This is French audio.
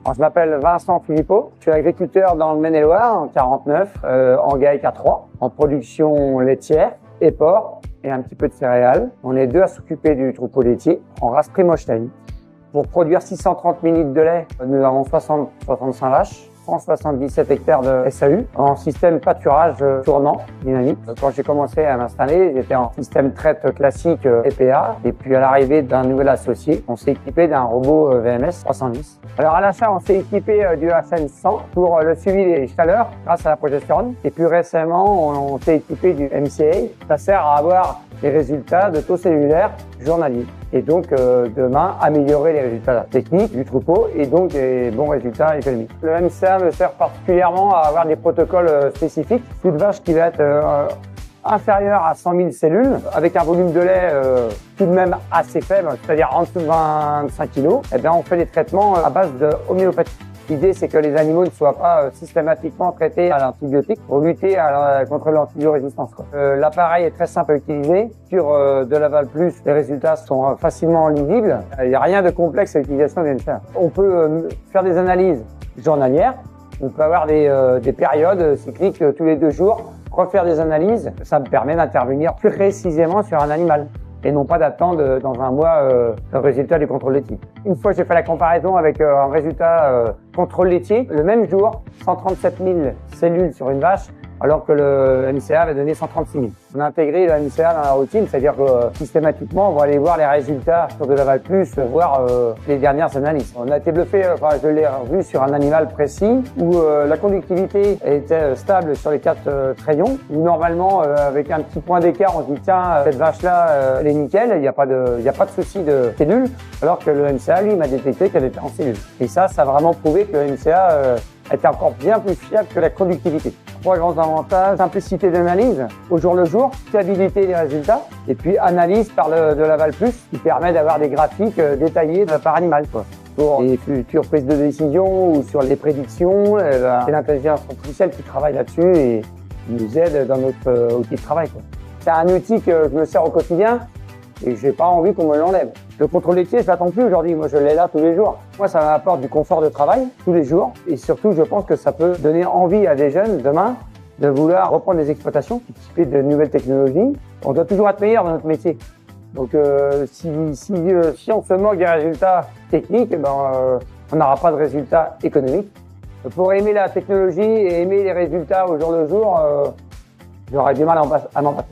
Alors, je m'appelle Vincent Philippot, je suis agriculteur dans le Maine-et-Loire, en 49, en GAEC A3, en production laitière et porc et un petit peu de céréales. On est deux à s'occuper du troupeau laitier en race Primostein. Pour produire 630 000 litres de lait, nous avons 65 vaches, 177 hectares de SAU en système pâturage tournant dynamique. Quand j'ai commencé à m'installer, j'étais en système traite classique EPA. Et puis à l'arrivée d'un nouvel associé, on s'est équipé d'un robot VMS 310. Alors à l'achat, on s'est équipé du HN 100 pour le suivi des chaleurs grâce à la progestérone. Et plus récemment, on s'est équipé du MCA. Ça sert à avoir les résultats de taux cellulaires journaliers. Et donc, demain, améliorer les résultats techniques du troupeau et donc des bons résultats économiques. Le MCA me sert particulièrement à avoir des protocoles spécifiques. Toute vache qui va être inférieure à 100 000 cellules, avec un volume de lait tout de même assez faible, c'est-à-dire en dessous de 25 kg, eh bien, on fait des traitements à base de homéopathie. L'idée, c'est que les animaux ne soient pas systématiquement traités à l'antibiotique pour lutter contre l'antibiorésistance. L'appareil est très simple à utiliser. Sur de Laval Plus, les résultats sont facilement lisibles. Il n'y a rien de complexe à l'utilisation des MCA. On peut faire des analyses journalières. On peut avoir des périodes cycliques tous les 2 jours, refaire des analyses. Ça me permet d'intervenir plus précisément sur un animal et non pas d'attendre dans un mois le résultat du contrôle laitier. Une fois j'ai fait la comparaison avec un résultat contrôle laitier, le même jour, 137 000 cellules sur une vache, alors que le MCA va donner 136 000. On a intégré le MCA dans la routine, c'est-à-dire que systématiquement, on va aller voir les résultats sur de Laval Plus, voir les dernières analyses. On a été bluffé, je l'ai revu sur un animal précis où la conductivité était stable sur les 4 trayons, où normalement, avec un petit point d'écart, on se dit tiens, cette vache-là, elle est nickel, il n'y a pas de souci de cellules, alors que le MCA, lui, m'a détecté qu'elle était en cellules. Et ça a vraiment prouvé que le MCA était encore bien plus fiable que la conductivité. 3 grands avantages: simplicité d'analyse au jour le jour, fiabilité des résultats, et puis analyse par de Laval Plus qui permet d'avoir des graphiques détaillés par animal, quoi. Pour les futures prises de décision ou sur les prédictions, c'est l'intelligence artificielle qui travaille là-dessus et nous aide dans notre outil de travail, quoi. C'est un outil que je me sers au quotidien et j'ai pas envie qu'on me l'enlève. Le contrôle laitier, je l'attends plus aujourd'hui. Moi, je l'ai là tous les jours. Moi, ça m'apporte du confort de travail tous les jours. Et surtout, je pense que ça peut donner envie à des jeunes demain de vouloir reprendre des exploitations, participer de nouvelles technologies. On doit toujours être meilleur dans notre métier. Donc, si on se moque des résultats techniques, on n'aura pas de résultats économiques. Pour aimer la technologie et aimer les résultats au jour le jour, j'aurais du mal à m'en passer.